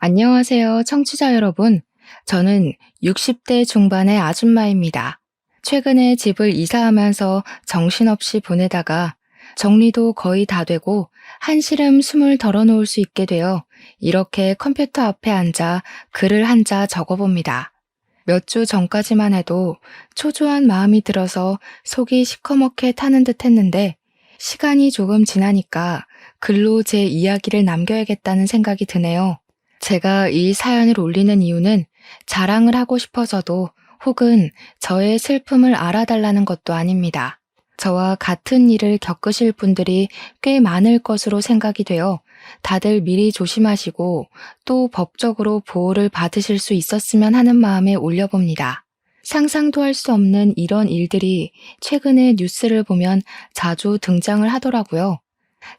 안녕하세요, 청취자 여러분. 저는 60대 중반의 아줌마입니다. 최근에 집을 이사하면서 정신없이 보내다가 정리도 거의 다 되고 한시름 숨을 덜어놓을 수 있게 되어 이렇게 컴퓨터 앞에 앉아 글을 한 자 적어봅니다. 몇 주 전까지만 해도 초조한 마음이 들어서 속이 시커멓게 타는 듯 했는데 시간이 조금 지나니까 글로 제 이야기를 남겨야겠다는 생각이 드네요. 제가 이 사연을 올리는 이유는 자랑을 하고 싶어서도 혹은 저의 슬픔을 알아달라는 것도 아닙니다. 저와 같은 일을 겪으실 분들이 꽤 많을 것으로 생각이 되어 다들 미리 조심하시고 또 법적으로 보호를 받으실 수 있었으면 하는 마음에 올려봅니다. 상상도 할 수 없는 이런 일들이 최근에 뉴스를 보면 자주 등장을 하더라고요.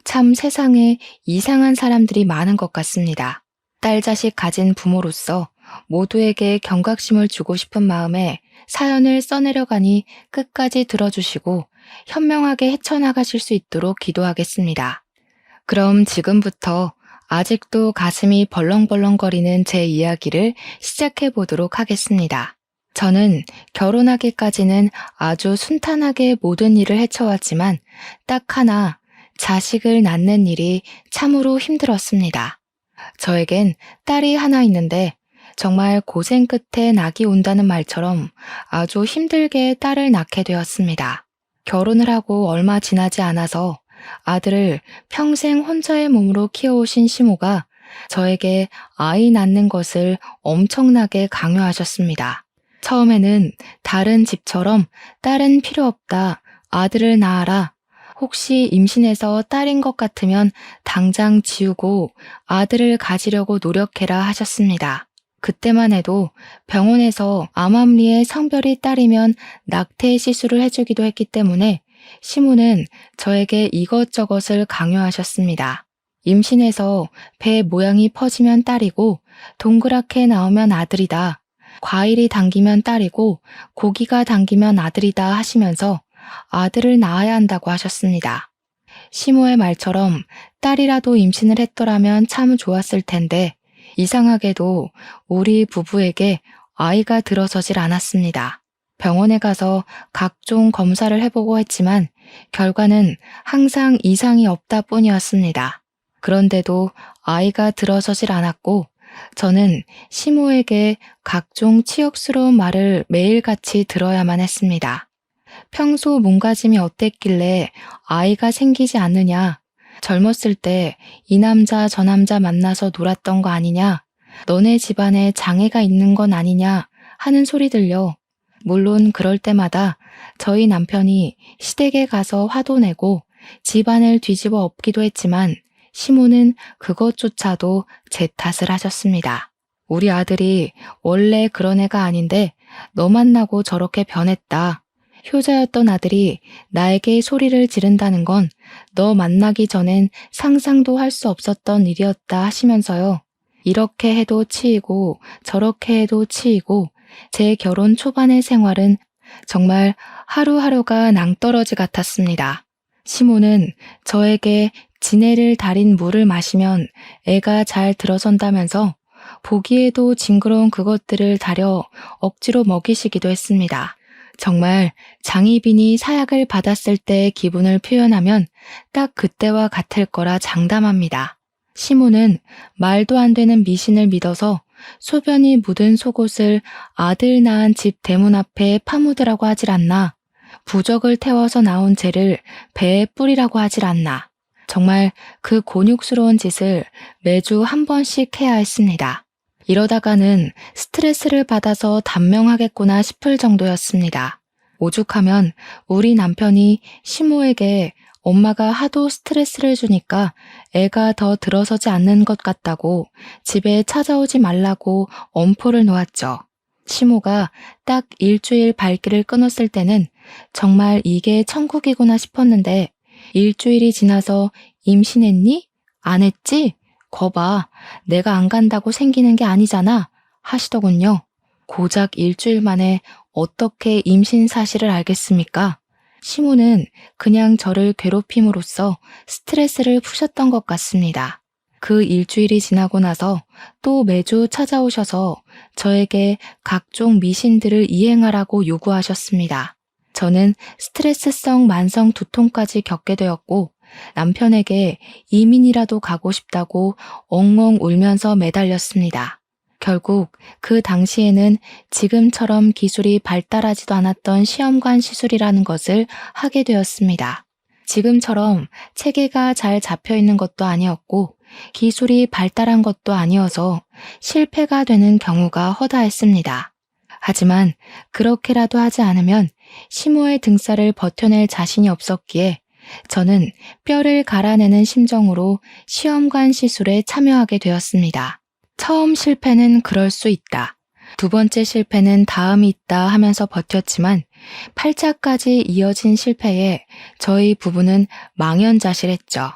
참 세상에 이상한 사람들이 많은 것 같습니다. 딸 자식 가진 부모로서 모두에게 경각심을 주고 싶은 마음에 사연을 써내려가니 끝까지 들어주시고 현명하게 헤쳐나가실 수 있도록 기도하겠습니다. 그럼 지금부터 아직도 가슴이 벌렁벌렁거리는 제 이야기를 시작해 보도록 하겠습니다. 저는 결혼하기까지는 아주 순탄하게 모든 일을 헤쳐왔지만 딱 하나 자식을 낳는 일이 참으로 힘들었습니다. 저에겐 딸이 하나 있는데 정말 고생 끝에 낙이 온다는 말처럼 아주 힘들게 딸을 낳게 되었습니다. 결혼을 하고 얼마 지나지 않아서 아들을 평생 혼자의 몸으로 키워오신 시모가 저에게 아이 낳는 것을 엄청나게 강요하셨습니다. 처음에는 다른 집처럼 딸은 필요 없다, 아들을 낳아라. 혹시 임신해서 딸인 것 같으면 당장 지우고 아들을 가지려고 노력해라 하셨습니다. 그때만 해도 병원에서 암암리에 성별이 딸이면 낙태 시술을 해주기도 했기 때문에 시모는 저에게 이것저것을 강요하셨습니다. 임신해서 배 모양이 퍼지면 딸이고 동그랗게 나오면 아들이다. 과일이 당기면 딸이고 고기가 당기면 아들이다 하시면서 아들을 낳아야 한다고 하셨습니다. 시모의 말처럼 딸이라도 임신을 했더라면 참 좋았을 텐데 이상하게도 우리 부부에게 아이가 들어서질 않았습니다. 병원에 가서 각종 검사를 해보고 했지만 결과는 항상 이상이 없다 뿐이었습니다. 그런데도 아이가 들어서질 않았고 저는 시모에게 각종 치욕스러운 말을 매일같이 들어야만 했습니다. 평소 몸가짐이 어땠길래 아이가 생기지 않느냐? 젊었을 때 이 남자 저 남자 만나서 놀았던 거 아니냐? 너네 집안에 장애가 있는 건 아니냐? 하는 소리 들려. 물론 그럴 때마다 저희 남편이 시댁에 가서 화도 내고 집안을 뒤집어 엎기도 했지만 시모는 그것조차도 제 탓을 하셨습니다. 우리 아들이 원래 그런 애가 아닌데 너 만나고 저렇게 변했다. 효자였던 아들이 나에게 소리를 지른다는 건 너 만나기 전엔 상상도 할 수 없었던 일이었다 하시면서요. 이렇게 해도 치이고 저렇게 해도 치이고 제 결혼 초반의 생활은 정말 하루하루가 낭떠러지 같았습니다. 시모는 저에게 지네를 달인 물을 마시면 애가 잘 들어선다면서 보기에도 징그러운 그것들을 다려 억지로 먹이시기도 했습니다. 정말 장희빈이 사약을 받았을 때의 기분을 표현하면 딱 그때와 같을 거라 장담합니다. 시모는 말도 안 되는 미신을 믿어서 소변이 묻은 속옷을 아들 낳은 집 대문 앞에 파묻으라고 하질 않나. 부적을 태워서 나온 재를 배에 뿌리라고 하질 않나. 정말 그 곤욕스러운 짓을 매주 한 번씩 해야 했습니다. 이러다가는 스트레스를 받아서 단명하겠구나 싶을 정도였습니다. 오죽하면 우리 남편이 시모에게 엄마가 하도 스트레스를 주니까 애가 더 들어서지 않는 것 같다고 집에 찾아오지 말라고 엄포를 놓았죠. 시모가 딱 일주일 발길을 끊었을 때는 정말 이게 천국이구나 싶었는데 일주일이 지나서 임신했니? 안 했지? 거봐, 내가 안 간다고 생기는 게 아니잖아 하시더군요. 고작 일주일 만에 어떻게 임신 사실을 알겠습니까? 시모는 그냥 저를 괴롭힘으로써 스트레스를 푸셨던 것 같습니다. 그 일주일이 지나고 나서 또 매주 찾아오셔서 저에게 각종 미신들을 이행하라고 요구하셨습니다. 저는 스트레스성 만성 두통까지 겪게 되었고 남편에게 이민이라도 가고 싶다고 엉엉 울면서 매달렸습니다. 결국 그 당시에는 지금처럼 기술이 발달하지도 않았던 시험관 시술이라는 것을 하게 되었습니다. 지금처럼 체계가 잘 잡혀 있는 것도 아니었고 기술이 발달한 것도 아니어서 실패가 되는 경우가 허다했습니다. 하지만 그렇게라도 하지 않으면 시모의 등살을 버텨낼 자신이 없었기에 저는 뼈를 갈아내는 심정으로 시험관 시술에 참여하게 되었습니다. 처음 실패는 그럴 수 있다. 두 번째 실패는 다음이 있다 하면서 버텼지만 8차까지 이어진 실패에 저희 부부는 망연자실했죠.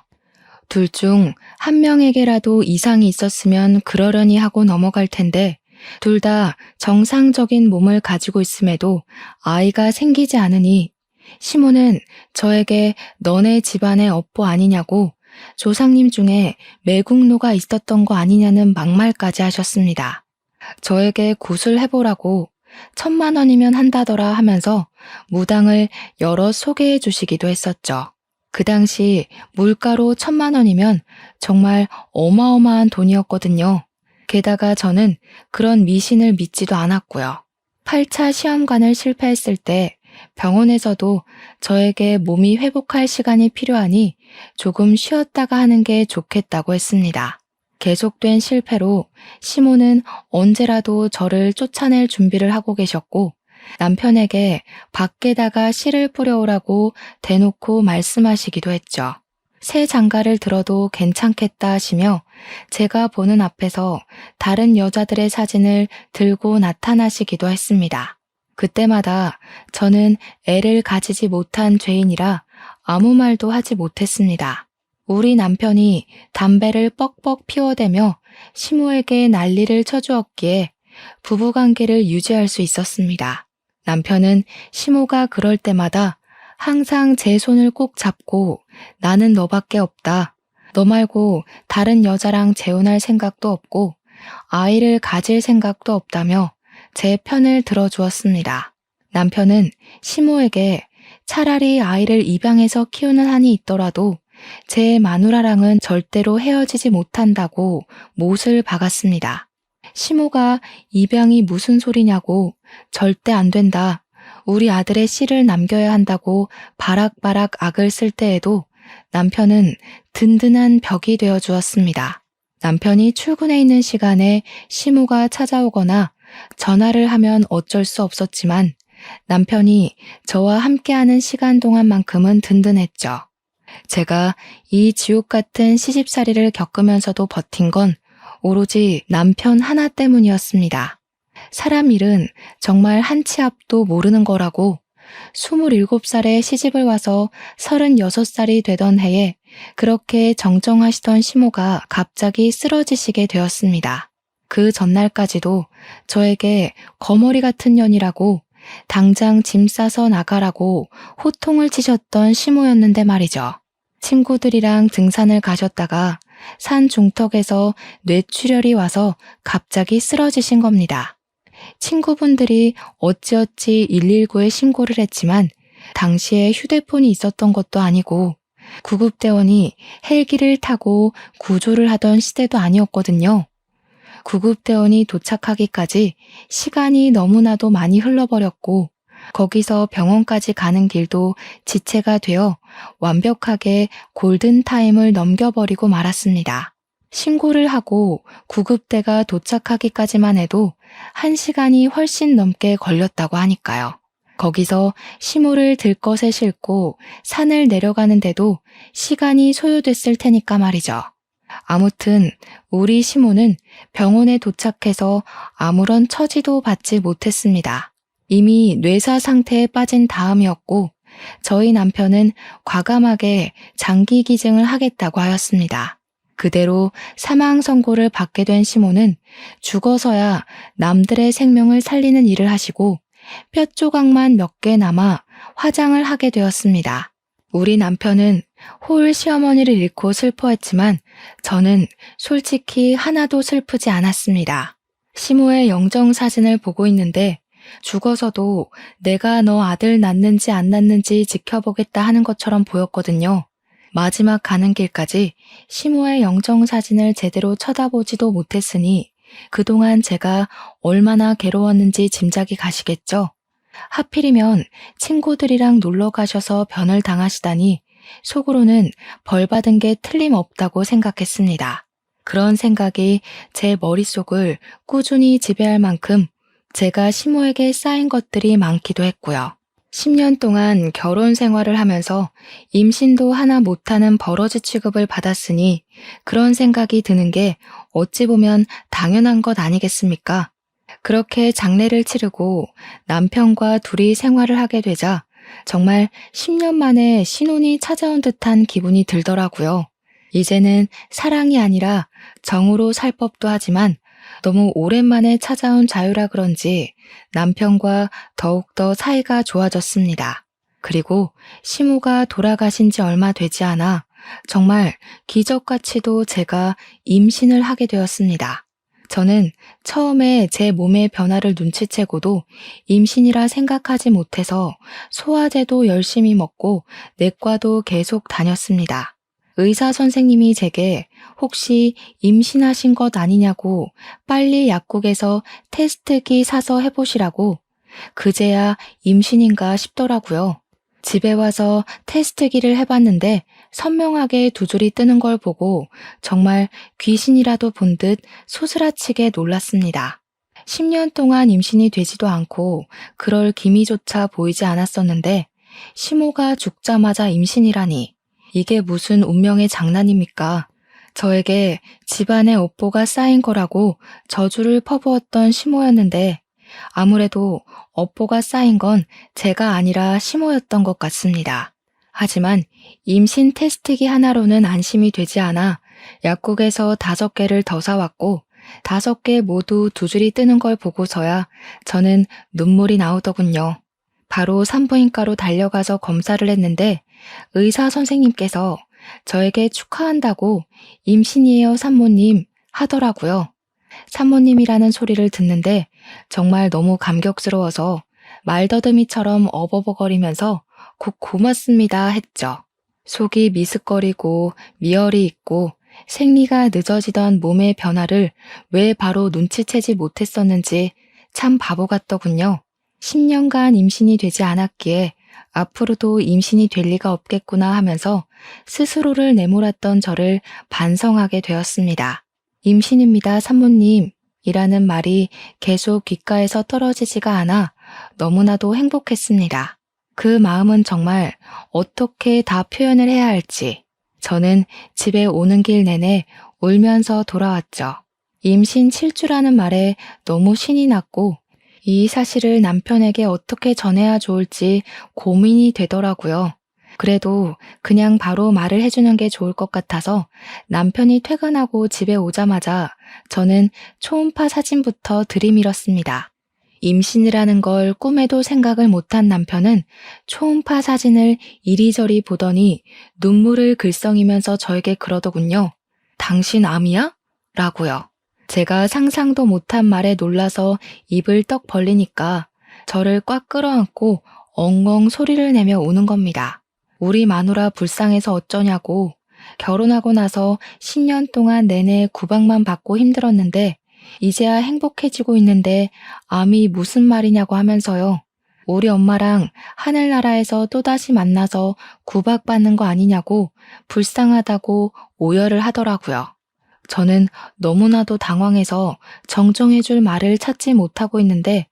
둘 중 한 명에게라도 이상이 있었으면 그러려니 하고 넘어갈 텐데 둘 다 정상적인 몸을 가지고 있음에도 아이가 생기지 않으니 시모는 저에게 너네 집안의 업보 아니냐고 조상님 중에 매국노가 있었던 거 아니냐는 막말까지 하셨습니다. 저에게 굿을 해보라고 1,000,000원이면 한다더라 하면서 무당을 여러 소개해 주시기도 했었죠. 그 당시 물가로 1,000,000원이면 정말 어마어마한 돈이었거든요. 게다가 저는 그런 미신을 믿지도 않았고요. 8차 시험관을 실패했을 때 병원에서도 저에게 몸이 회복할 시간이 필요하니 조금 쉬었다가 하는 게 좋겠다고 했습니다. 계속된 실패로 시모는 언제라도 저를 쫓아낼 준비를 하고 계셨고 남편에게 밖에다가 씨를 뿌려오라고 대놓고 말씀하시기도 했죠. 새 장가를 들어도 괜찮겠다 하시며 제가 보는 앞에서 다른 여자들의 사진을 들고 나타나시기도 했습니다. 그때마다 저는 애를 가지지 못한 죄인이라 아무 말도 하지 못했습니다. 우리 남편이 담배를 뻑뻑 피워대며 시모에게 난리를 쳐주었기에 부부관계를 유지할 수 있었습니다. 남편은 시모가 그럴 때마다 항상 제 손을 꼭 잡고 나는 너밖에 없다. 너 말고 다른 여자랑 재혼할 생각도 없고 아이를 가질 생각도 없다며 제 편을 들어주었습니다. 남편은 시모에게 차라리 아이를 입양해서 키우는 한이 있더라도 제 마누라랑은 절대로 헤어지지 못한다고 못을 박았습니다. 시모가 입양이 무슨 소리냐고 절대 안 된다. 우리 아들의 씨를 남겨야 한다고 바락바락 악을 쓸 때에도 남편은 든든한 벽이 되어 주었습니다. 남편이 출근해 있는 시간에 시모가 찾아오거나 전화를 하면 어쩔 수 없었지만 남편이 저와 함께하는 시간 동안만큼은 든든했죠. 제가 이 지옥 같은 시집살이를 겪으면서도 버틴 건 오로지 남편 하나 때문이었습니다. 사람 일은 정말 한 치 앞도 모르는 거라고 27살에 시집을 와서 36살이 되던 해에 그렇게 정정하시던 시모가 갑자기 쓰러지시게 되었습니다. 그 전날까지도 저에게 거머리 같은 년이라고 당장 짐 싸서 나가라고 호통을 치셨던 시모였는데 말이죠. 친구들이랑 등산을 가셨다가 산 중턱에서 뇌출혈이 와서 갑자기 쓰러지신 겁니다. 친구분들이 어찌어찌 119에 신고를 했지만 당시에 휴대폰이 있었던 것도 아니고 구급대원이 헬기를 타고 구조를 하던 시대도 아니었거든요. 구급대원이 도착하기까지 시간이 너무나도 많이 흘러버렸고 거기서 병원까지 가는 길도 지체가 되어 완벽하게 골든타임을 넘겨버리고 말았습니다. 신고를 하고 구급대가 도착하기까지만 해도 1시간이 훨씬 넘게 걸렸다고 하니까요. 거기서 시모를 들것에 싣고 산을 내려가는데도 시간이 소요됐을 테니까 말이죠. 아무튼 우리 시모는 병원에 도착해서 아무런 처지도 받지 못했습니다. 이미 뇌사 상태에 빠진 다음이었고 저희 남편은 과감하게 장기 기증을 하겠다고 하였습니다. 그대로 사망 선고를 받게 된 시모는 죽어서야 남들의 생명을 살리는 일을 하시고 뼈 조각만 몇 개 남아 화장을 하게 되었습니다. 우리 남편은 호울 시어머니를 잃고 슬퍼했지만 저는 솔직히 하나도 슬프지 않았습니다. 시모의 영정 사진을 보고 있는데 죽어서도 내가 너 아들 낳는지 안 낳는지 지켜보겠다 하는 것처럼 보였거든요. 마지막 가는 길까지 시모의 영정 사진을 제대로 쳐다보지도 못했으니 그동안 제가 얼마나 괴로웠는지 짐작이 가시겠죠? 하필이면 친구들이랑 놀러 가셔서 변을 당하시다니 속으로는 벌 받은 게 틀림없다고 생각했습니다. 그런 생각이 제 머릿속을 꾸준히 지배할 만큼 제가 시모에게 쌓인 것들이 많기도 했고요. 10년 동안 결혼 생활을 하면서 임신도 하나 못하는 버러지 취급을 받았으니 그런 생각이 드는 게 어찌 보면 당연한 것 아니겠습니까? 그렇게 장례를 치르고 남편과 둘이 생활을 하게 되자 정말 10년 만에 신혼이 찾아온 듯한 기분이 들더라고요. 이제는 사랑이 아니라 정으로 살 법도 하지만 너무 오랜만에 찾아온 자유라 그런지 남편과 더욱더 사이가 좋아졌습니다. 그리고 시모가 돌아가신 지 얼마 되지 않아 정말 기적같이도 제가 임신을 하게 되었습니다. 저는 처음에 제 몸의 변화를 눈치채고도 임신이라 생각하지 못해서 소화제도 열심히 먹고 내과도 계속 다녔습니다. 의사 선생님이 제게 혹시 임신하신 것 아니냐고 빨리 약국에서 테스트기 사서 해보시라고 그제야 임신인가 싶더라고요. 집에 와서 테스트기를 해봤는데 선명하게 두 줄이 뜨는 걸 보고 정말 귀신이라도 본 듯 소스라치게 놀랐습니다. 10년 동안 임신이 되지도 않고 그럴 기미조차 보이지 않았었는데 시모가 죽자마자 임신이라니 이게 무슨 운명의 장난입니까? 저에게 집안에 업보가 쌓인 거라고 저주를 퍼부었던 시모였는데 아무래도 업보가 쌓인 건 제가 아니라 시모였던 것 같습니다. 하지만 임신 테스트기 하나로는 안심이 되지 않아 약국에서 5개를 더 사왔고 5개 모두 두 줄이 뜨는 걸 보고서야 저는 눈물이 나오더군요. 바로 산부인과로 달려가서 검사를 했는데 의사 선생님께서 저에게 축하한다고 임신이에요 산모님 하더라고요. 산모님이라는 소리를 듣는데 정말 너무 감격스러워서 말더듬이처럼 어버버거리면서 곧 고맙습니다 했죠. 속이 미스거리고 미열이 있고 생리가 늦어지던 몸의 변화를 왜 바로 눈치채지 못했었는지 참 바보 같더군요. 10년간 임신이 되지 않았기에 앞으로도 임신이 될 리가 없겠구나 하면서 스스로를 내몰았던 저를 반성하게 되었습니다. 임신입니다, 산모님. 이라는 말이 계속 귓가에서 떨어지지가 않아 너무나도 행복했습니다. 그 마음은 정말 어떻게 다 표현을 해야 할지 저는 집에 오는 길 내내 울면서 돌아왔죠. 임신 7주라는 말에 너무 신이 났고 이 사실을 남편에게 어떻게 전해야 좋을지 고민이 되더라고요. 그래도 그냥 바로 말을 해주는 게 좋을 것 같아서 남편이 퇴근하고 집에 오자마자 저는 초음파 사진부터 들이밀었습니다. 임신이라는 걸 꿈에도 생각을 못한 남편은 초음파 사진을 이리저리 보더니 눈물을 글썽이면서 저에게 그러더군요. 당신 암이야? 라고요. 제가 상상도 못한 말에 놀라서 입을 떡 벌리니까 저를 꽉 끌어안고 엉엉 소리를 내며 우는 겁니다. 우리 마누라 불쌍해서 어쩌냐고. 결혼하고 나서 10년 동안 내내 구박만 받고 힘들었는데 이제야 행복해지고 있는데 암이 무슨 말이냐고 하면서요. 우리 엄마랑 하늘나라에서 또다시 만나서 구박받는 거 아니냐고 불쌍하다고 오열을 하더라고요. 저는 너무나도 당황해서 정정해줄 말을 찾지 못하고 있는데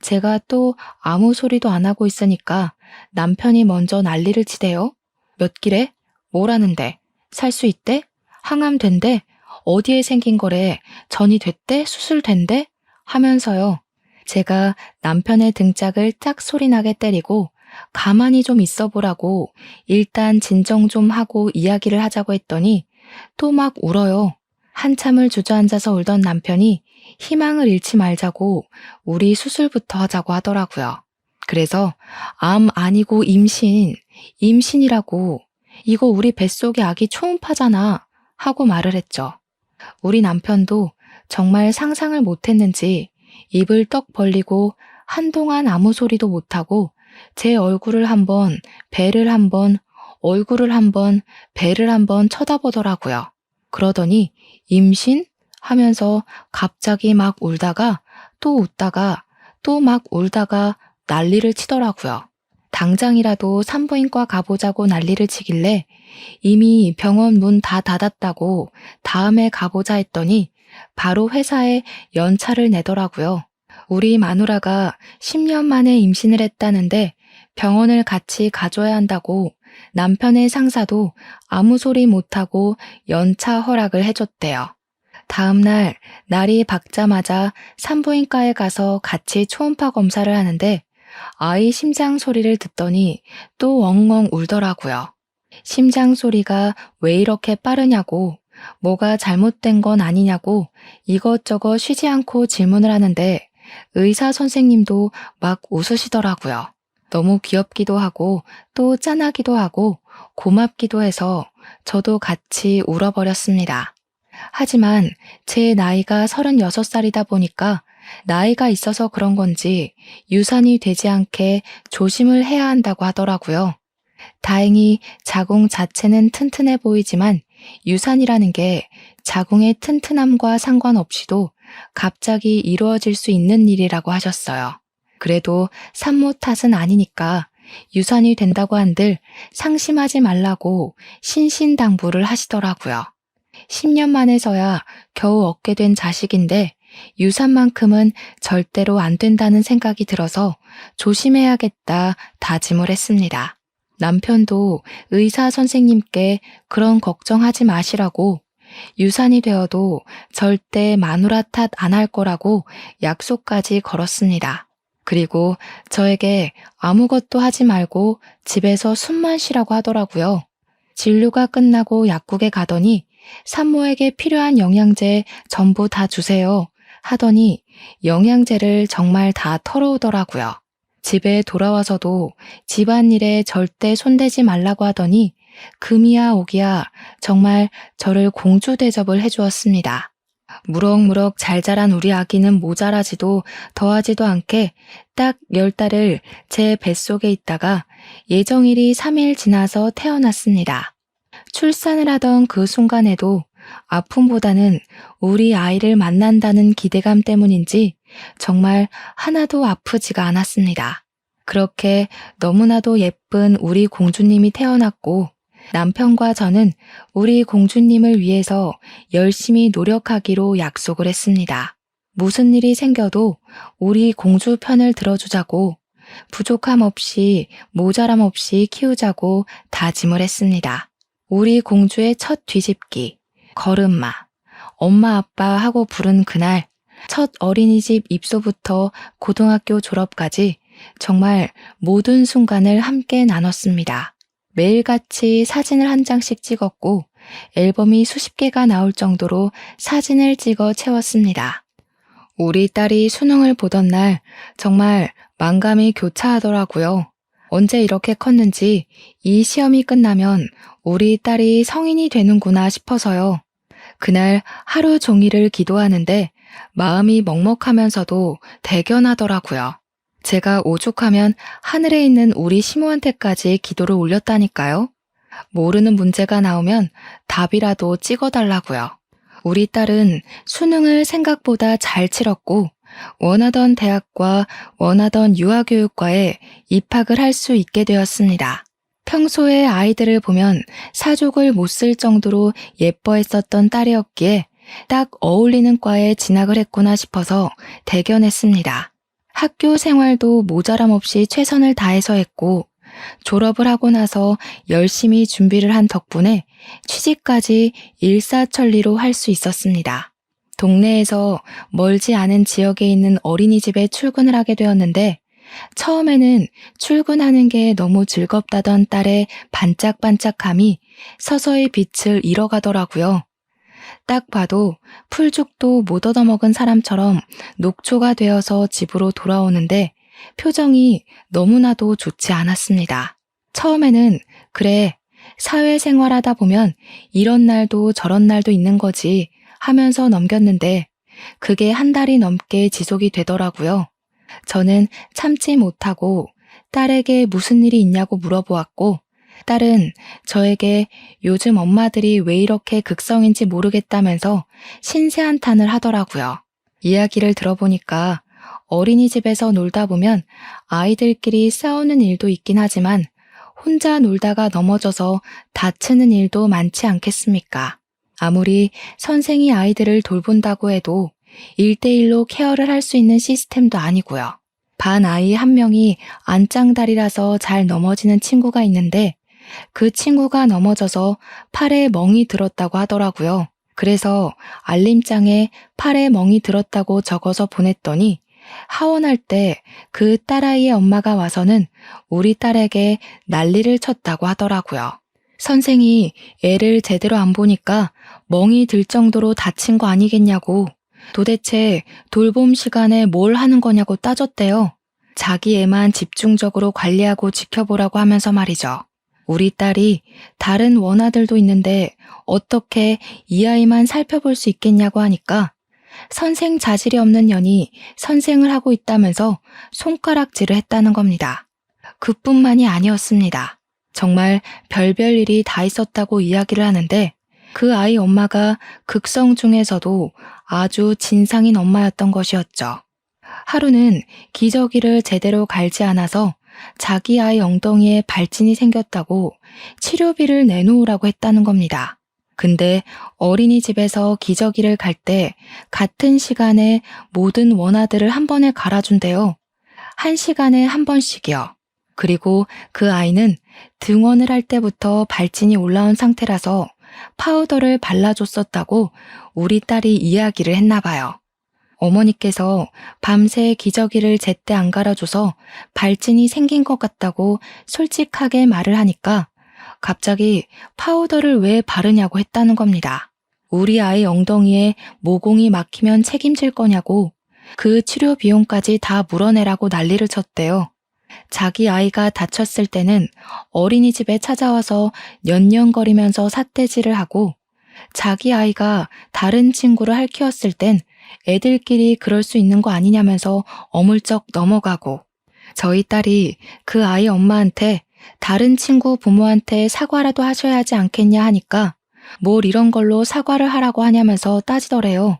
제가 또 아무 소리도 안 하고 있으니까 남편이 먼저 난리를 치대요. 몇 길에? 뭐라는데? 살 수 있대? 항암 된대? 어디에 생긴 거래? 전이 됐대? 수술된대? 하면서요. 제가 남편의 등짝을 짝 소리나게 때리고 가만히 좀 있어 보라고 일단 진정 좀 하고 이야기를 하자고 했더니 또 막 울어요. 한참을 주저앉아서 울던 남편이 희망을 잃지 말자고 우리 수술부터 하자고 하더라고요. 그래서 암 아니고 임신이라고 이거 우리 뱃속의 아기 초음파잖아. 하고 말을 했죠. 우리 남편도 정말 상상을 못했는지 입을 떡 벌리고 한동안 아무 소리도 못하고 제 얼굴을 한번, 배를 한번, 얼굴을 한번, 배를 한번 쳐다보더라고요. 그러더니 임신? 하면서 갑자기 막 울다가 또 웃다가 또 막 울다가 난리를 치더라고요. 당장이라도 산부인과 가보자고 난리를 치길래 이미 병원 문 다 닫았다고 다음에 가보자 했더니 바로 회사에 연차를 내더라고요. 우리 마누라가 10년 만에 임신을 했다는데 병원을 같이 가줘야 한다고 남편의 상사도 아무 소리 못하고 연차 허락을 해줬대요. 다음날 날이 밝자마자 산부인과에 가서 같이 초음파 검사를 하는데 아이 심장 소리를 듣더니 또 엉엉 울더라고요. 심장 소리가 왜 이렇게 빠르냐고, 뭐가 잘못된 건 아니냐고 이것저것 쉬지 않고 질문을 하는데 의사 선생님도 막 웃으시더라고요. 너무 귀엽기도 하고 또 짠하기도 하고 고맙기도 해서 저도 같이 울어버렸습니다. 하지만 제 나이가 36살이다 보니까 나이가 있어서 그런 건지 유산이 되지 않게 조심을 해야 한다고 하더라고요. 다행히 자궁 자체는 튼튼해 보이지만 유산이라는 게 자궁의 튼튼함과 상관없이도 갑자기 이루어질 수 있는 일이라고 하셨어요. 그래도 산모 탓은 아니니까 유산이 된다고 한들 상심하지 말라고 신신당부를 하시더라고요. 10년 만에서야 겨우 얻게 된 자식인데 유산만큼은 절대로 안 된다는 생각이 들어서 조심해야겠다 다짐을 했습니다. 남편도 의사 선생님께 그런 걱정하지 마시라고 유산이 되어도 절대 마누라 탓 안 할 거라고 약속까지 걸었습니다. 그리고 저에게 아무것도 하지 말고 집에서 숨만 쉬라고 하더라고요. 진료가 끝나고 약국에 가더니 산모에게 필요한 영양제 전부 다 주세요 하더니 영양제를 정말 다 털어오더라고요. 집에 돌아와서도 집안일에 절대 손대지 말라고 하더니 금이야 오기야 정말 저를 공주 대접을 해주었습니다. 무럭무럭 잘 자란 우리 아기는 모자라지도 더하지도 않게 딱 10달을 제 뱃속에 있다가 예정일이 3일 지나서 태어났습니다. 출산을 하던 그 순간에도 아픔보다는 우리 아이를 만난다는 기대감 때문인지 정말 하나도 아프지가 않았습니다. 그렇게 너무나도 예쁜 우리 공주님이 태어났고 남편과 저는 우리 공주님을 위해서 열심히 노력하기로 약속을 했습니다. 무슨 일이 생겨도 우리 공주 편을 들어주자고 부족함 없이 모자람 없이 키우자고 다짐을 했습니다. 우리 공주의 첫 뒤집기, 걸음마, 엄마 아빠 하고 부른 그날 첫 어린이집 입소부터 고등학교 졸업까지 정말 모든 순간을 함께 나눴습니다. 매일같이 사진을 한 장씩 찍었고 앨범이 수십 개가 나올 정도로 사진을 찍어 채웠습니다. 우리 딸이 수능을 보던 날 정말 만감이 교차하더라고요. 언제 이렇게 컸는지 이 시험이 끝나면 우리 딸이 성인이 되는구나 싶어서요. 그날 하루 종일을 기도하는데 마음이 먹먹하면서도 대견하더라고요. 제가 오죽하면 하늘에 있는 우리 시모한테까지 기도를 올렸다니까요. 모르는 문제가 나오면 답이라도 찍어달라고요. 우리 딸은 수능을 생각보다 잘 치렀고 원하던 대학과 원하던 유아교육과에 입학을 할 수 있게 되었습니다. 평소에 아이들을 보면 사족을 못 쓸 정도로 예뻐했었던 딸이었기에 딱 어울리는 과에 진학을 했구나 싶어서 대견했습니다. 학교 생활도 모자람 없이 최선을 다해서 했고 졸업을 하고 나서 열심히 준비를 한 덕분에 취직까지 일사천리로 할 수 있었습니다. 동네에서 멀지 않은 지역에 있는 어린이집에 출근을 하게 되었는데 처음에는 출근하는 게 너무 즐겁다던 딸의 반짝반짝함이 서서히 빛을 잃어가더라고요. 딱 봐도 풀죽도 못 얻어먹은 사람처럼 녹초가 되어서 집으로 돌아오는데 표정이 너무나도 좋지 않았습니다. 처음에는 그래, 사회생활하다 보면 이런 날도 저런 날도 있는 거지 하면서 넘겼는데 그게 한 달이 넘게 지속이 되더라고요. 저는 참지 못하고 딸에게 무슨 일이 있냐고 물어보았고 딸은 저에게 요즘 엄마들이 왜 이렇게 극성인지 모르겠다면서 신세한탄을 하더라고요. 이야기를 들어보니까 어린이집에서 놀다 보면 아이들끼리 싸우는 일도 있긴 하지만 혼자 놀다가 넘어져서 다치는 일도 많지 않겠습니까? 아무리 선생이 아이들을 돌본다고 해도 1대1로 케어를 할 수 있는 시스템도 아니고요. 반 아이 한 명이 안짱다리라서 잘 넘어지는 친구가 있는데 그 친구가 넘어져서 팔에 멍이 들었다고 하더라고요. 그래서 알림장에 팔에 멍이 들었다고 적어서 보냈더니 하원할 때 그 딸아이의 엄마가 와서는 우리 딸에게 난리를 쳤다고 하더라고요. 선생이 애를 제대로 안 보니까 멍이 들 정도로 다친 거 아니겠냐고 도대체 돌봄 시간에 뭘 하는 거냐고 따졌대요. 자기 애만 집중적으로 관리하고 지켜보라고 하면서 말이죠. 우리 딸이 다른 원아들도 있는데 어떻게 이 아이만 살펴볼 수 있겠냐고 하니까 선생 자질이 없는 년이 선생을 하고 있다면서 손가락질을 했다는 겁니다. 그뿐만이 아니었습니다. 정말 별별 일이 다 있었다고 이야기를 하는데 그 아이 엄마가 극성 중에서도 아주 진상인 엄마였던 것이었죠. 하루는 기저귀를 제대로 갈지 않아서 자기 아이 엉덩이에 발진이 생겼다고 치료비를 내놓으라고 했다는 겁니다. 근데 어린이집에서 기저귀를 갈 때 같은 시간에 모든 원아들을 한 번에 갈아준대요. 1시간에 한 번씩이요. 그리고 그 아이는 등원을 할 때부터 발진이 올라온 상태라서 파우더를 발라줬었다고 우리 딸이 이야기를 했나 봐요. 어머니께서 밤새 기저귀를 제때 안 갈아줘서 발진이 생긴 것 같다고 솔직하게 말을 하니까 갑자기 파우더를 왜 바르냐고 했다는 겁니다. 우리 아이 엉덩이에 모공이 막히면 책임질 거냐고 그 치료 비용까지 다 물어내라고 난리를 쳤대요. 자기 아이가 다쳤을 때는 어린이집에 찾아와서 년년거리면서 삿대질을 하고 자기 아이가 다른 친구를 핥히었을 땐 애들끼리 그럴 수 있는 거 아니냐면서 어물쩍 넘어가고 저희 딸이 그 아이 엄마한테 다른 친구 부모한테 사과라도 하셔야 하지 않겠냐 하니까 뭘 이런 걸로 사과를 하라고 하냐면서 따지더래요.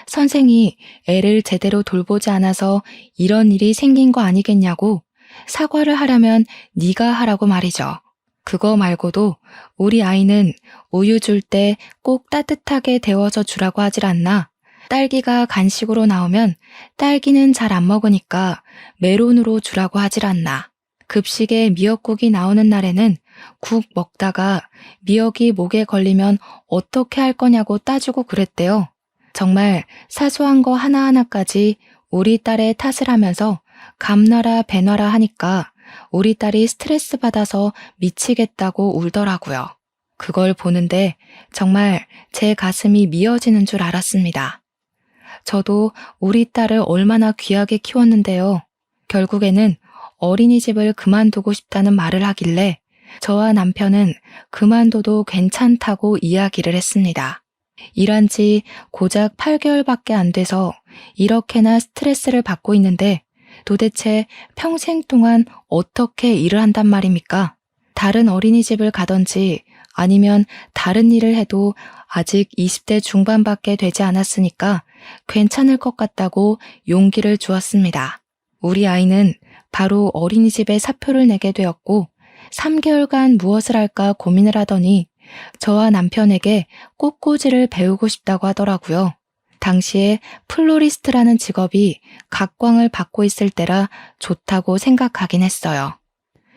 선생이 애를 제대로 돌보지 않아서 이런 일이 생긴 거 아니겠냐고 사과를 하려면 네가 하라고 말이죠. 그거 말고도 우리 아이는 우유 줄 때 꼭 따뜻하게 데워서 주라고 하질 않나. 딸기가 간식으로 나오면 딸기는 잘 안 먹으니까 메론으로 주라고 하질 않나. 급식에 미역국이 나오는 날에는 국 먹다가 미역이 목에 걸리면 어떻게 할 거냐고 따지고 그랬대요. 정말 사소한 거 하나하나까지 우리 딸의 탓을 하면서 감나라 배나라 하니까 우리 딸이 스트레스 받아서 미치겠다고 울더라고요. 그걸 보는데 정말 제 가슴이 미어지는 줄 알았습니다. 저도 우리 딸을 얼마나 귀하게 키웠는데요. 결국에는 어린이집을 그만두고 싶다는 말을 하길래 저와 남편은 그만둬도 괜찮다고 이야기를 했습니다. 일한 지 고작 8개월밖에 안 돼서 이렇게나 스트레스를 받고 있는데 도대체 평생 동안 어떻게 일을 한단 말입니까? 다른 어린이집을 가든지 아니면 다른 일을 해도 아직 20대 중반밖에 되지 않았으니까 괜찮을 것 같다고 용기를 주었습니다. 우리 아이는 바로 어린이집에 사표를 내게 되었고 3개월간 무엇을 할까 고민을 하더니 저와 남편에게 꽃꽂이를 배우고 싶다고 하더라고요. 당시에 플로리스트라는 직업이 각광을 받고 있을 때라 좋다고 생각하긴 했어요.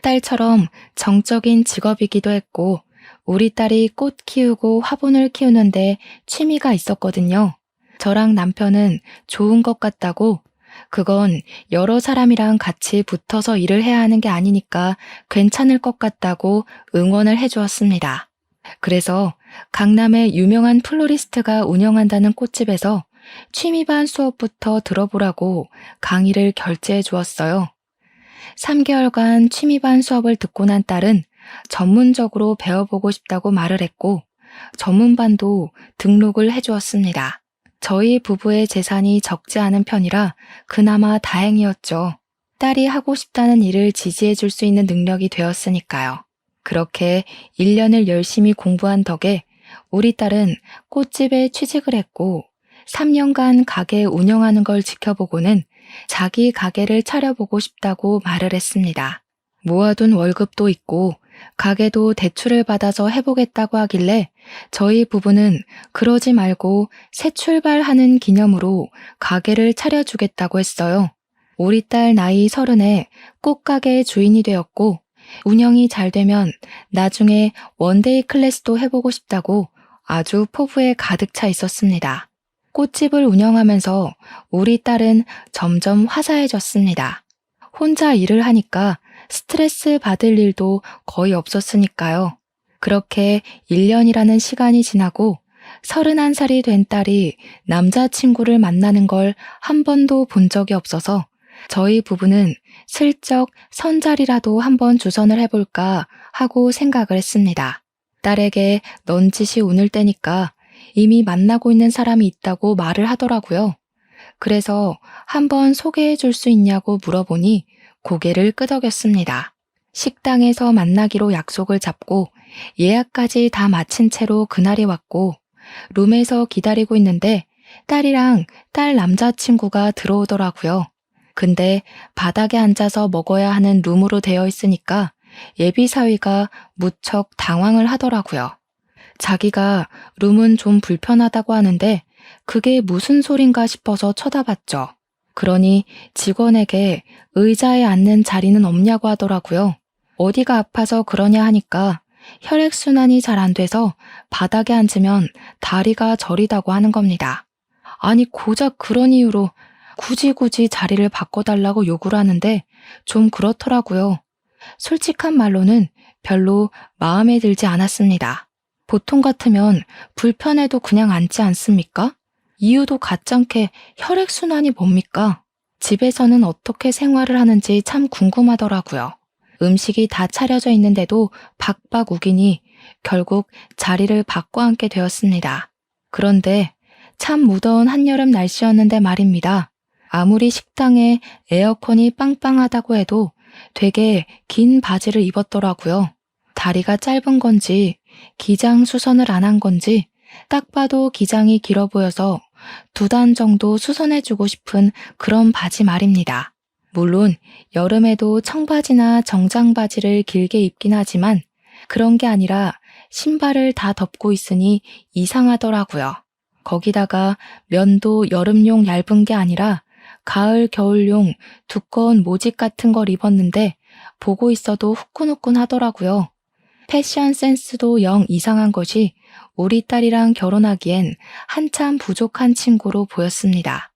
딸처럼 정적인 직업이기도 했고 우리 딸이 꽃 키우고 화분을 키우는데 취미가 있었거든요. 저랑 남편은 좋은 것 같다고 그건 여러 사람이랑 같이 붙어서 일을 해야 하는 게 아니니까 괜찮을 것 같다고 응원을 해주었습니다. 그래서 강남의 유명한 플로리스트가 운영한다는 꽃집에서 취미반 수업부터 들어보라고 강의를 결제해 주었어요. 3개월간 취미반 수업을 듣고 난 딸은 전문적으로 배워보고 싶다고 말을 했고 전문반도 등록을 해주었습니다. 저희 부부의 재산이 적지 않은 편이라 그나마 다행이었죠. 딸이 하고 싶다는 일을 지지해 줄 수 있는 능력이 되었으니까요. 그렇게 1년을 열심히 공부한 덕에 우리 딸은 꽃집에 취직을 했고 3년간 가게 운영하는 걸 지켜보고는 자기 가게를 차려보고 싶다고 말을 했습니다. 모아둔 월급도 있고 가게도 대출을 받아서 해보겠다고 하길래 저희 부부는 그러지 말고 새 출발하는 기념으로 가게를 차려주겠다고 했어요. 우리 딸 나이 30에 꽃가게 주인이 되었고 운영이 잘 되면 나중에 원데이 클래스도 해보고 싶다고 아주 포부에 가득 차 있었습니다. 꽃집을 운영하면서 우리 딸은 점점 화사해졌습니다. 혼자 일을 하니까 스트레스 받을 일도 거의 없었으니까요. 그렇게 1년이라는 시간이 지나고 31살이 된 딸이 남자친구를 만나는 걸 한 번도 본 적이 없어서 저희 부부는 슬쩍 선자리라도 한번 주선을 해볼까 하고 생각을 했습니다. 딸에게 넌짓이 운을 떼니까 이미 만나고 있는 사람이 있다고 말을 하더라고요. 그래서 한번 소개해 줄 수 있냐고 물어보니 고개를 끄덕였습니다. 식당에서 만나기로 약속을 잡고 예약까지 다 마친 채로 그날이 왔고 룸에서 기다리고 있는데 딸이랑 딸 남자친구가 들어오더라고요. 근데 바닥에 앉아서 먹어야 하는 룸으로 되어 있으니까 예비사위가 무척 당황을 하더라고요. 자기가 룸은 좀 불편하다고 하는데 그게 무슨 소린가 싶어서 쳐다봤죠. 그러니 직원에게 의자에 앉는 자리는 없냐고 하더라고요. 어디가 아파서 그러냐 하니까 혈액순환이 잘 안 돼서 바닥에 앉으면 다리가 저리다고 하는 겁니다. 아니 고작 그런 이유로 굳이 자리를 바꿔달라고 요구를 하는데 좀 그렇더라고요. 솔직한 말로는 별로 마음에 들지 않았습니다. 보통 같으면 불편해도 그냥 앉지 않습니까? 이유도 가짱게 혈액순환이 뭡니까? 집에서는 어떻게 생활을 하는지 참 궁금하더라고요. 음식이 다 차려져 있는데도 박박 우기니 결국 자리를 바꿔 앉게 되었습니다. 그런데 참 무더운 한여름 날씨였는데 말입니다. 아무리 식당에 에어컨이 빵빵하다고 해도 되게 긴 바지를 입었더라고요. 다리가 짧은 건지 기장 수선을 안 한 건지 딱 봐도 기장이 길어 보여서 2단 정도 수선해주고 싶은 그런 바지 말입니다. 물론 여름에도 청바지나 정장바지를 길게 입긴 하지만 그런 게 아니라 신발을 다 덮고 있으니 이상하더라고요. 거기다가 면도 여름용 얇은 게 아니라 가을, 겨울용 두꺼운 모직 같은 걸 입었는데 보고 있어도 후끈후끈 하더라고요. 패션 센스도 영 이상한 것이 우리 딸이랑 결혼하기엔 한참 부족한 친구로 보였습니다.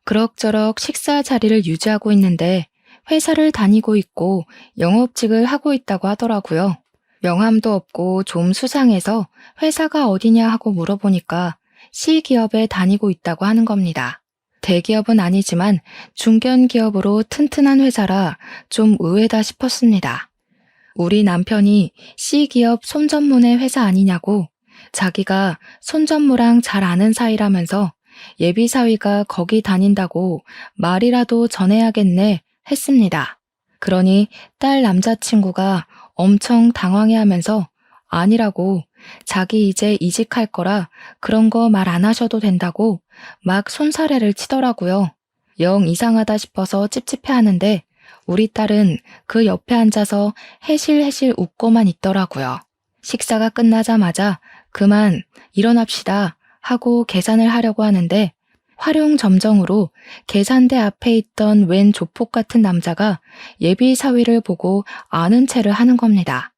그럭저럭 식사 자리를 유지하고 있는데 회사를 다니고 있고 영업직을 하고 있다고 하더라고요. 명함도 없고 좀 수상해서 회사가 어디냐 하고 물어보니까 C기업에 다니고 있다고 하는 겁니다. 대기업은 아니지만 중견기업으로 튼튼한 회사라 좀 의외다 싶었습니다. 우리 남편이 C기업 손전문의 회사 아니냐고 자기가 손전무랑 잘 아는 사이라면서 예비사위가 거기 다닌다고 말이라도 전해야겠네 했습니다. 그러니 딸 남자친구가 엄청 당황해하면서 아니라고 자기 이제 이직할 거라 그런 거 말 안 하셔도 된다고 막 손사래를 치더라고요. 영 이상하다 싶어서 찝찝해하는데 우리 딸은 그 옆에 앉아서 해실해실 웃고만 있더라고요. 식사가 끝나자마자 그만 일어납시다 하고 계산을 하려고 하는데 활용점정으로 계산대 앞에 있던 웬 조폭 같은 남자가 예비 사위를 보고 아는 체를 하는 겁니다.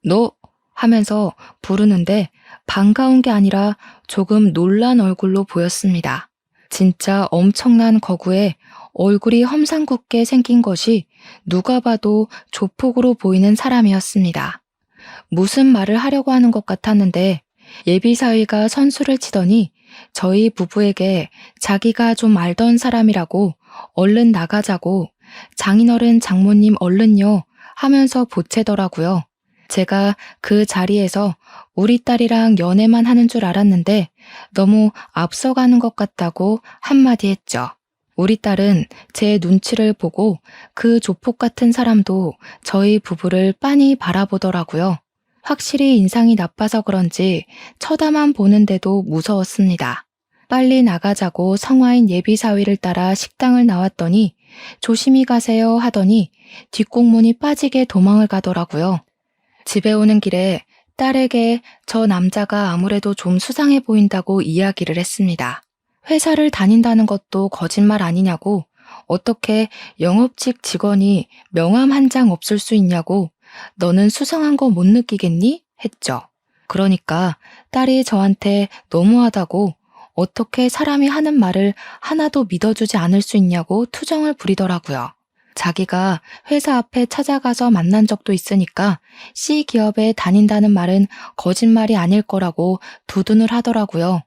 너 하면서 부르는데 반가운 게 아니라 조금 놀란 얼굴로 보였습니다. 진짜 엄청난 거구에 얼굴이 험상궂게 생긴 것이 누가 봐도 조폭으로 보이는 사람이었습니다. 무슨 말을 하려고 하는 것 같았는데 예비사위가 선수를 치더니 저희 부부에게 자기가 좀 알던 사람이라고 얼른 나가자고 장인어른 장모님 얼른요 하면서 보채더라고요. 제가 그 자리에서 우리 딸이랑 연애만 하는 줄 알았는데 너무 앞서가는 것 같다고 한마디 했죠. 우리 딸은 제 눈치를 보고 그 조폭 같은 사람도 저희 부부를 빤히 바라보더라고요. 확실히 인상이 나빠서 그런지 쳐다만 보는데도 무서웠습니다. 빨리 나가자고 성화인 예비사위를 따라 식당을 나왔더니 조심히 가세요 하더니 뒷공문이 빠지게 도망을 가더라고요. 집에 오는 길에 딸에게 저 남자가 아무래도 좀 수상해 보인다고 이야기를 했습니다. 회사를 다닌다는 것도 거짓말 아니냐고, 어떻게 영업직 직원이 명함 한 장 없을 수 있냐고, 너는 수상한 거 못 느끼겠니? 했죠. 그러니까 딸이 저한테 너무하다고, 어떻게 사람이 하는 말을 하나도 믿어주지 않을 수 있냐고 투정을 부리더라고요. 자기가 회사 앞에 찾아가서 만난 적도 있으니까 C기업에 다닌다는 말은 거짓말이 아닐 거라고 두둔을 하더라고요.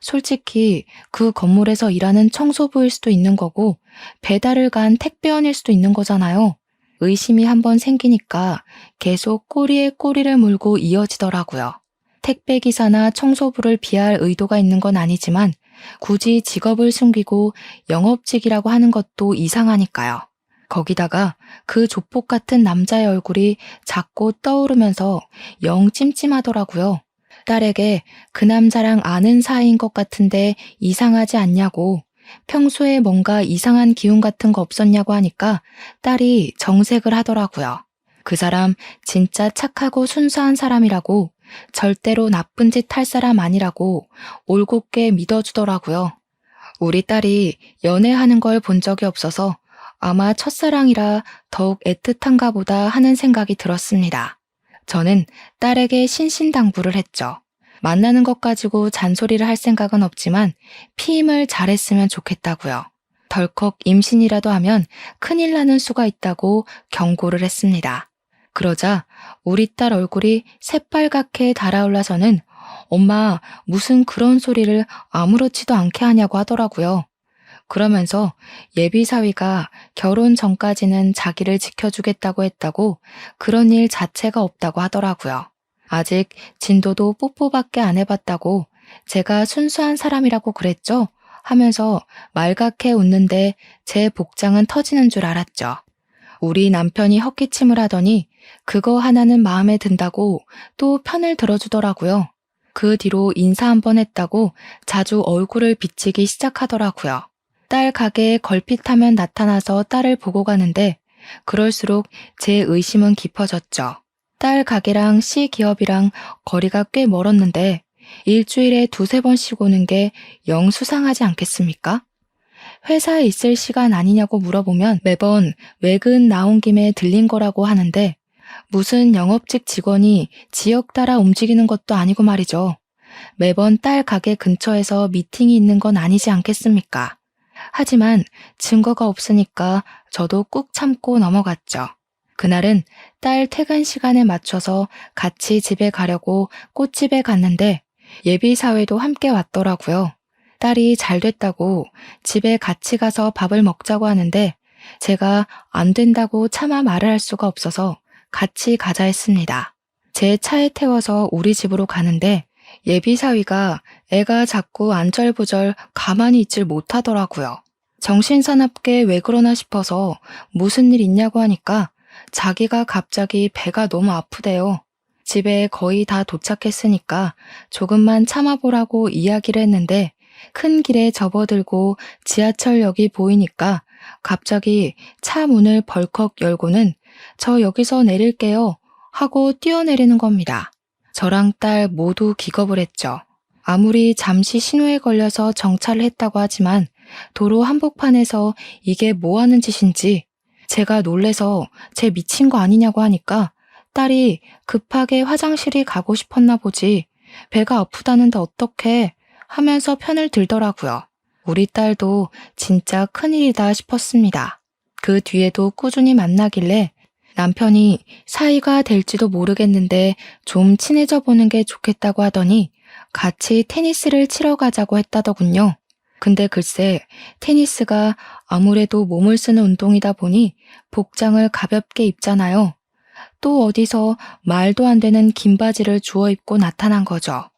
솔직히 그 건물에서 일하는 청소부일 수도 있는 거고 배달을 간 택배원일 수도 있는 거잖아요. 의심이 한번 생기니까 계속 꼬리에 꼬리를 물고 이어지더라고요. 택배기사나 청소부를 비할 의도가 있는 건 아니지만 굳이 직업을 숨기고 영업직이라고 하는 것도 이상하니까요. 거기다가 그 조폭 같은 남자의 얼굴이 자꾸 떠오르면서 영 찜찜하더라고요. 딸에게 그 남자랑 아는 사이인 것 같은데 이상하지 않냐고, 평소에 뭔가 이상한 기운 같은 거 없었냐고 하니까 딸이 정색을 하더라고요. 그 사람 진짜 착하고 순수한 사람이라고, 절대로 나쁜 짓 할 사람 아니라고 올곧게 믿어주더라고요. 우리 딸이 연애하는 걸 본 적이 없어서 아마 첫사랑이라 더욱 애틋한가 보다 하는 생각이 들었습니다. 저는 딸에게 신신당부를 했죠. 만나는 것 가지고 잔소리를 할 생각은 없지만 피임을 잘했으면 좋겠다고요. 덜컥 임신이라도 하면 큰일 나는 수가 있다고 경고를 했습니다. 그러자 우리 딸 얼굴이 새빨갛게 달아올라서는 엄마, 무슨 그런 소리를 아무렇지도 않게 하냐고 하더라고요. 그러면서 예비사위가 결혼 전까지는 자기를 지켜주겠다고 했다고, 그런 일 자체가 없다고 하더라고요. 아직 진도도 뽀뽀밖에 안 해봤다고, 제가 순수한 사람이라고 그랬죠? 하면서 말갛게 웃는데 제 복장은 터지는 줄 알았죠. 우리 남편이 헛기침을 하더니 그거 하나는 마음에 든다고 또 편을 들어주더라고요. 그 뒤로 인사 한번 했다고 자주 얼굴을 비치기 시작하더라고요. 딸 가게에 걸핏하면 나타나서 딸을 보고 가는데 그럴수록 제 의심은 깊어졌죠. 딸 가게랑 C기업이랑 거리가 꽤 멀었는데 일주일에 두세 번씩 오는 게 영 수상하지 않겠습니까? 회사에 있을 시간 아니냐고 물어보면 매번 외근 나온 김에 들린 거라고 하는데 무슨 영업직 직원이 지역 따라 움직이는 것도 아니고 말이죠. 매번 딸 가게 근처에서 미팅이 있는 건 아니지 않겠습니까? 하지만 증거가 없으니까 저도 꾹 참고 넘어갔죠. 그날은 딸 퇴근 시간에 맞춰서 같이 집에 가려고 꽃집에 갔는데 예비사회도 함께 왔더라고요. 딸이 잘 됐다고 집에 같이 가서 밥을 먹자고 하는데 제가 안 된다고 차마 말을 할 수가 없어서 같이 가자 했습니다. 제 차에 태워서 우리 집으로 가는데 예비사위가 애가 자꾸 안절부절 가만히 있질 못하더라고요. 정신사납게 왜 그러나 싶어서 무슨 일 있냐고 하니까 자기가 갑자기 배가 너무 아프대요. 집에 거의 다 도착했으니까 조금만 참아보라고 이야기를 했는데 큰 길에 접어들고 지하철역이 보이니까 갑자기 차 문을 벌컥 열고는 저 여기서 내릴게요 하고 뛰어내리는 겁니다. 저랑 딸 모두 기겁을 했죠. 아무리 잠시 신호에 걸려서 정차를 했다고 하지만 도로 한복판에서 이게 뭐 하는 짓인지 제가 놀래서 쟤 미친 거 아니냐고 하니까 딸이 급하게 화장실이 가고 싶었나 보지 배가 아프다는데 어떡해 하면서 편을 들더라고요. 우리 딸도 진짜 큰일이다 싶었습니다. 그 뒤에도 꾸준히 만나길래 남편이 사이가 될지도 모르겠는데 좀 친해져 보는 게 좋겠다고 하더니 같이 테니스를 치러 가자고 했다더군요. 근데 글쎄 테니스가 아무래도 몸을 쓰는 운동이다 보니 복장을 가볍게 입잖아요. 또 어디서 말도 안 되는 긴 바지를 주워 입고 나타난 거죠.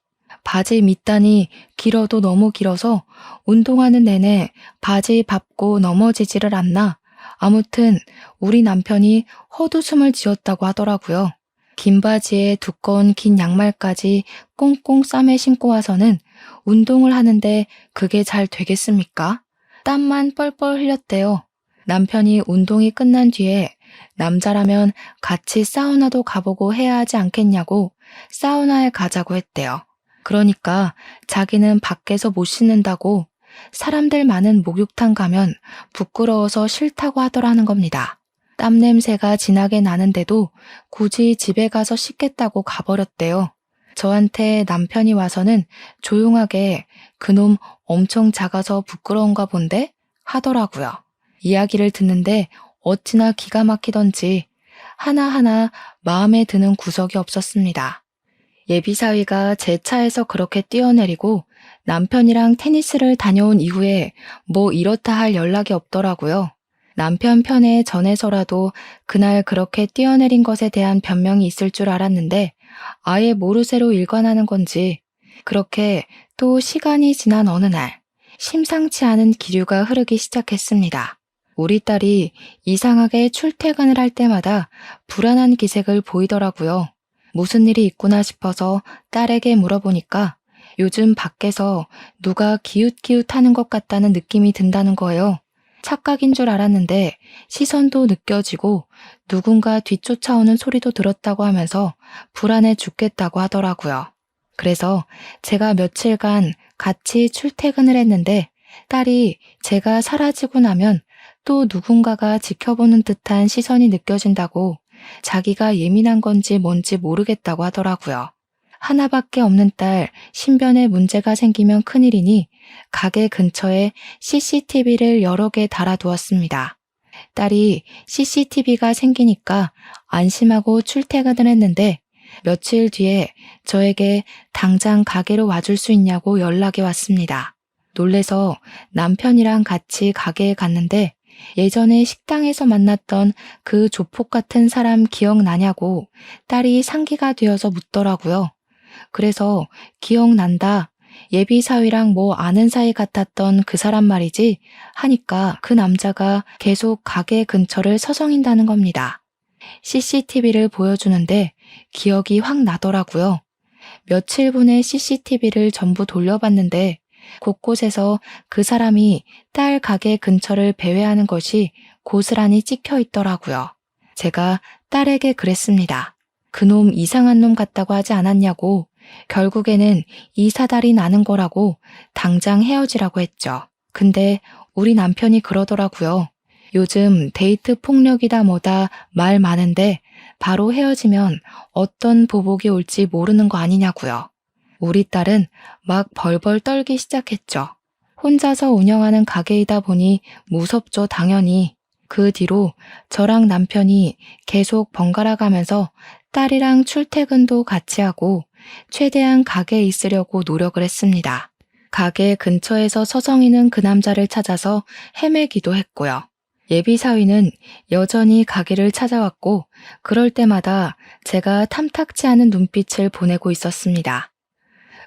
바지 밑단이 길어도 너무 길어서 운동하는 내내 바지 밟고 넘어지지를 않나. 아무튼 우리 남편이 헛웃음을 지었다고 하더라고요. 긴 바지에 두꺼운 긴 양말까지 꽁꽁 싸매 신고 와서는 운동을 하는데 그게 잘 되겠습니까? 땀만 뻘뻘 흘렸대요. 남편이 운동이 끝난 뒤에 남자라면 같이 사우나도 가보고 해야 하지 않겠냐고 사우나에 가자고 했대요. 그러니까 자기는 밖에서 못 씻는다고 사람들 많은 목욕탕 가면 부끄러워서 싫다고 하더라는 겁니다. 땀 냄새가 진하게 나는데도 굳이 집에 가서 씻겠다고 가버렸대요. 저한테 남편이 와서는 조용하게 그놈 엄청 작아서 부끄러운가 본데? 하더라고요. 이야기를 듣는데 어찌나 기가 막히던지 하나하나 마음에 드는 구석이 없었습니다. 예비사위가 제 차에서 그렇게 뛰어내리고 남편이랑 테니스를 다녀온 이후에 뭐 이렇다 할 연락이 없더라고요. 남편 편에 전해서라도 그날 그렇게 뛰어내린 것에 대한 변명이 있을 줄 알았는데 아예 모르쇠로 일관하는 건지 그렇게 또 시간이 지난 어느 날 심상치 않은 기류가 흐르기 시작했습니다. 우리 딸이 이상하게 출퇴근을 할 때마다 불안한 기색을 보이더라고요. 무슨 일이 있구나 싶어서 딸에게 물어보니까 요즘 밖에서 누가 기웃기웃하는 것 같다는 느낌이 든다는 거예요. 착각인 줄 알았는데 시선도 느껴지고 누군가 뒤쫓아오는 소리도 들었다고 하면서 불안해 죽겠다고 하더라고요. 그래서 제가 며칠간 같이 출퇴근을 했는데 딸이 제가 사라지고 나면 또 누군가가 지켜보는 듯한 시선이 느껴진다고 자기가 예민한 건지 뭔지 모르겠다고 하더라고요. 하나밖에 없는 딸 신변에 문제가 생기면 큰일이니 가게 근처에 CCTV를 여러 개 달아두었습니다. 딸이 CCTV가 생기니까 안심하고 출퇴근을 했는데 며칠 뒤에 저에게 당장 가게로 와줄 수 있냐고 연락이 왔습니다. 놀래서 남편이랑 같이 가게에 갔는데 예전에 식당에서 만났던 그 조폭 같은 사람 기억나냐고 딸이 상기가 되어서 묻더라고요. 그래서 기억난다. 예비사위랑 뭐 아는 사이 같았던 그 사람 말이지 하니까 그 남자가 계속 가게 근처를 서성인다는 겁니다. CCTV를 보여주는데 기억이 확 나더라고요. 며칠 분의 CCTV를 전부 돌려봤는데 곳곳에서 그 사람이 딸 가게 근처를 배회하는 것이 고스란히 찍혀 있더라고요. 제가 딸에게 그랬습니다. 그놈 이상한 놈 같다고 하지 않았냐고 결국에는 이 사달이 나는 거라고 당장 헤어지라고 했죠. 근데 우리 남편이 그러더라고요. 요즘 데이트 폭력이다 뭐다 말 많은데 바로 헤어지면 어떤 보복이 올지 모르는 거 아니냐고요. 우리 딸은 막 벌벌 떨기 시작했죠. 혼자서 운영하는 가게이다 보니 무섭죠, 당연히. 그 뒤로 저랑 남편이 계속 번갈아 가면서 딸이랑 출퇴근도 같이 하고 최대한 가게에 있으려고 노력을 했습니다. 가게 근처에서 서성이는 그 남자를 찾아서 헤매기도 했고요. 예비사위는 여전히 가게를 찾아왔고 그럴 때마다 제가 탐탁치 않은 눈빛을 보내고 있었습니다.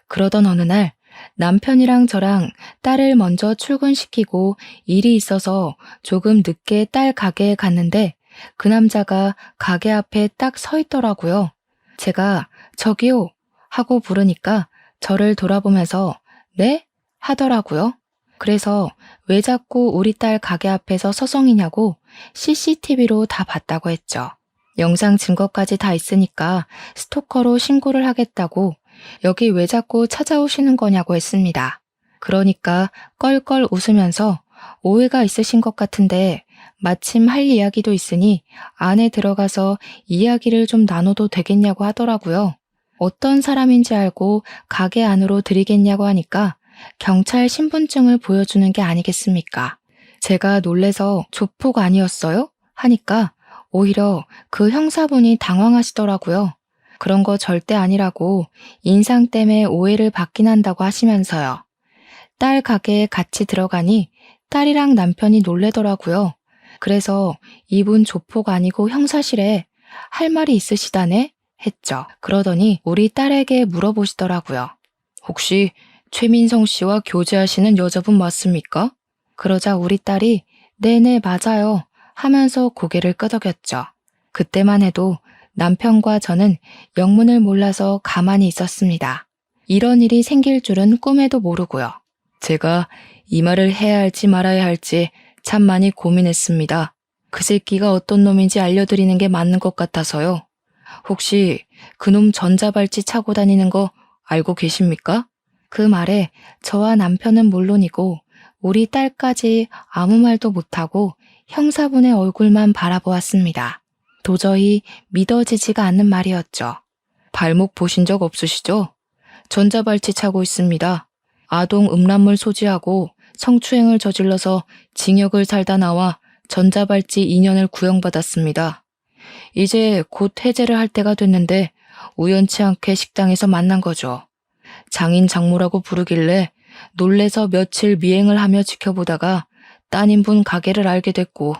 그러던 어느 날 남편이랑 저랑 딸을 먼저 출근시키고 일이 있어서 조금 늦게 딸 가게에 갔는데 그 남자가 가게 앞에 딱 서 있더라고요. 제가 저기요 하고 부르니까 저를 돌아보면서 네? 하더라고요. 그래서 왜 자꾸 우리 딸 가게 앞에서 서성이냐고 CCTV로 다 봤다고 했죠. 영상 증거까지 다 있으니까 스토커로 신고를 하겠다고 여기 왜 자꾸 찾아오시는 거냐고 했습니다. 그러니까 껄껄 웃으면서 오해가 있으신 것 같은데 마침 할 이야기도 있으니 안에 들어가서 이야기를 좀 나눠도 되겠냐고 하더라고요. 어떤 사람인지 알고 가게 안으로 들이겠냐고 하니까 경찰 신분증을 보여주는 게 아니겠습니까? 제가 놀래서 조폭 아니었어요? 하니까 오히려 그 형사분이 당황하시더라고요. 그런 거 절대 아니라고 인상 때문에 오해를 받긴 한다고 하시면서요. 딸 가게에 같이 들어가니 딸이랑 남편이 놀래더라고요. 그래서 이분 조폭 아니고 형사실에 할 말이 있으시다네? 했죠. 그러더니 우리 딸에게 물어보시더라고요. 혹시 최민성 씨와 교제하시는 여자분 맞습니까? 그러자 우리 딸이 네네 맞아요 하면서 고개를 끄덕였죠. 그때만 해도 남편과 저는 영문을 몰라서 가만히 있었습니다. 이런 일이 생길 줄은 꿈에도 모르고요. 제가 이 말을 해야 할지 말아야 할지 참 많이 고민했습니다. 그 새끼가 어떤 놈인지 알려드리는 게 맞는 것 같아서요. 혹시 그놈 전자발찌 차고 다니는 거 알고 계십니까? 그 말에 저와 남편은 물론이고 우리 딸까지 아무 말도 못하고 형사분의 얼굴만 바라보았습니다. 도저히 믿어지지가 않는 말이었죠. 발목 보신 적 없으시죠? 전자발찌 차고 있습니다. 아동 음란물 소지하고 성추행을 저질러서 징역을 살다 나와 전자발찌 2년을 구형받았습니다. 이제 곧 해제를 할 때가 됐는데 우연치 않게 식당에서 만난 거죠. 장인 장모라고 부르길래 놀래서 며칠 미행을 하며 지켜보다가 따님분 가게를 알게 됐고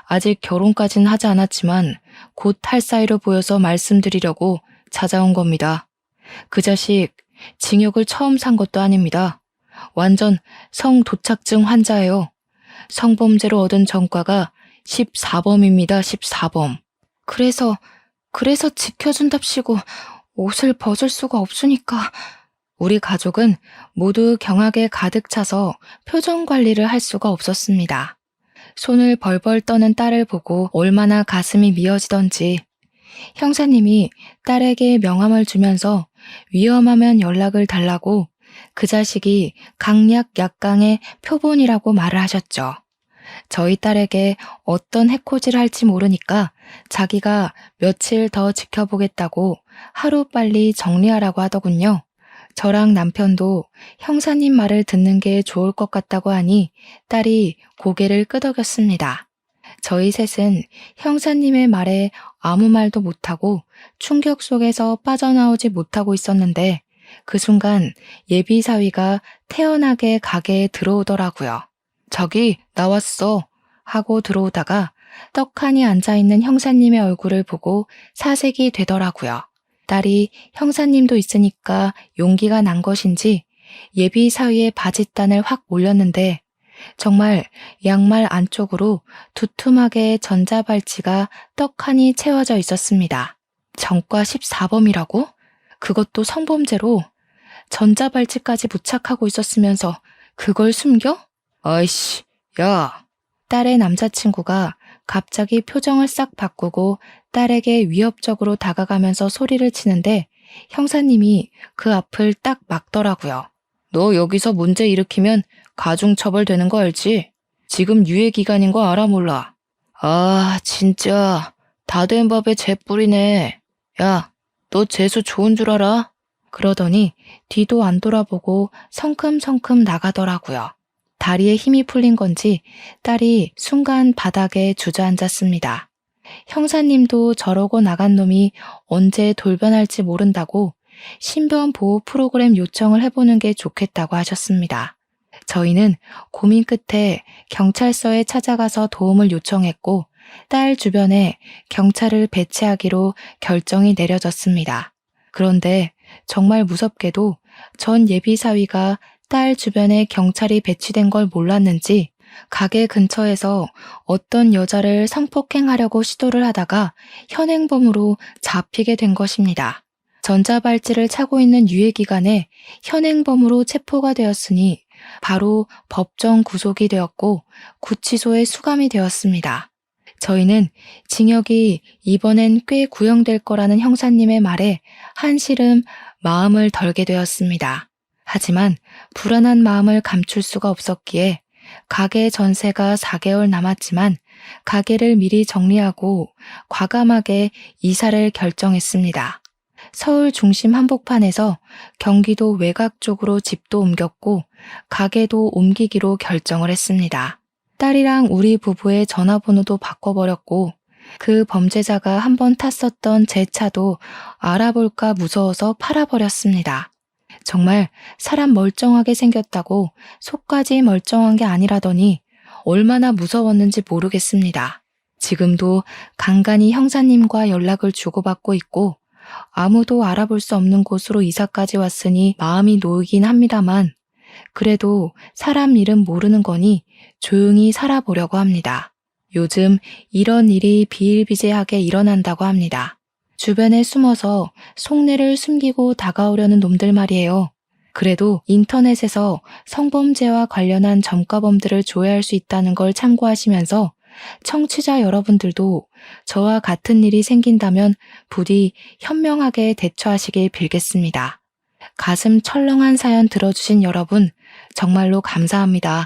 아직 결혼까진 하지 않았지만 곧 할 사이로 보여서 말씀드리려고 찾아온 겁니다. 그 자식 징역을 처음 산 것도 아닙니다. 완전 성도착증 환자예요. 성범죄로 얻은 전과가 14범입니다. 14범. 그래서 지켜준답시고 옷을 벗을 수가 없으니까. 우리 가족은 모두 경악에 가득 차서 표정 관리를 할 수가 없었습니다. 손을 벌벌 떠는 딸을 보고 얼마나 가슴이 미어지던지 형사님이 딸에게 명함을 주면서 위험하면 연락을 달라고 그 자식이 강약 약강의 표본이라고 말을 하셨죠. 저희 딸에게 어떤 해코지를 할지 모르니까 자기가 며칠 더 지켜보겠다고 하루빨리 정리하라고 하더군요. 저랑 남편도 형사님 말을 듣는 게 좋을 것 같다고 하니 딸이 고개를 끄덕였습니다. 저희 셋은 형사님의 말에 아무 말도 못하고 충격 속에서 빠져나오지 못하고 있었는데 그 순간 예비사위가 태연하게 가게에 들어오더라고요. 저기 나왔어 하고 들어오다가 떡하니 앉아있는 형사님의 얼굴을 보고 사색이 되더라고요. 딸이 형사님도 있으니까 용기가 난 것인지 예비사위의 바짓단을 확 올렸는데 정말 양말 안쪽으로 두툼하게 전자발찌가 떡하니 채워져 있었습니다. 전과 14범이라고? 그것도 성범죄로 전자발찌까지 부착하고 있었으면서 그걸 숨겨? 아이씨, 야. 딸의 남자친구가 갑자기 표정을 싹 바꾸고 딸에게 위협적으로 다가가면서 소리를 치는데 형사님이 그 앞을 딱 막더라고요. 너 여기서 문제 일으키면 가중처벌 되는 거 알지? 지금 유예 기간인 거 알아 몰라? 아, 진짜 다 된 밥에 재 뿌리네. 야, 너 재수 좋은 줄 알아? 그러더니 뒤도 안 돌아보고 성큼성큼 나가더라고요. 다리에 힘이 풀린 건지 딸이 순간 바닥에 주저앉았습니다. 형사님도 저러고 나간 놈이 언제 돌변할지 모른다고 신변 보호 프로그램 요청을 해보는 게 좋겠다고 하셨습니다. 저희는 고민 끝에 경찰서에 찾아가서 도움을 요청했고 딸 주변에 경찰을 배치하기로 결정이 내려졌습니다. 그런데 정말 무섭게도 전 예비사위가 딸 주변에 경찰이 배치된 걸 몰랐는지 가게 근처에서 어떤 여자를 성폭행하려고 시도를 하다가 현행범으로 잡히게 된 것입니다. 전자발찌를 차고 있는 유예 기간에 현행범으로 체포가 되었으니 바로 법정 구속이 되었고 구치소에 수감이 되었습니다. 저희는 징역이 이번엔 꽤 구형될 거라는 형사님의 말에 한시름 마음을 덜게 되었습니다. 하지만 불안한 마음을 감출 수가 없었기에 가게 전세가 4개월 남았지만 가게를 미리 정리하고 과감하게 이사를 결정했습니다. 서울 중심 한복판에서 경기도 외곽 쪽으로 집도 옮겼고 가게도 옮기기로 결정을 했습니다. 딸이랑 우리 부부의 전화번호도 바꿔버렸고 그 범죄자가 한번 탔었던 제 차도 알아볼까 무서워서 팔아버렸습니다. 정말 사람 멀쩡하게 생겼다고 속까지 멀쩡한 게 아니라더니 얼마나 무서웠는지 모르겠습니다. 지금도 간간히 형사님과 연락을 주고받고 있고 아무도 알아볼 수 없는 곳으로 이사까지 왔으니 마음이 놓이긴 합니다만 그래도 사람 일은 모르는 거니 조용히 살아보려고 합니다. 요즘 이런 일이 비일비재하게 일어난다고 합니다. 주변에 숨어서 속내를 숨기고 다가오려는 놈들 말이에요. 그래도 인터넷에서 성범죄와 관련한 전과범들을 조회할 수 있다는 걸 참고하시면서 청취자 여러분들도 저와 같은 일이 생긴다면 부디 현명하게 대처하시길 빌겠습니다. 가슴 철렁한 사연 들어주신 여러분 정말로 감사합니다.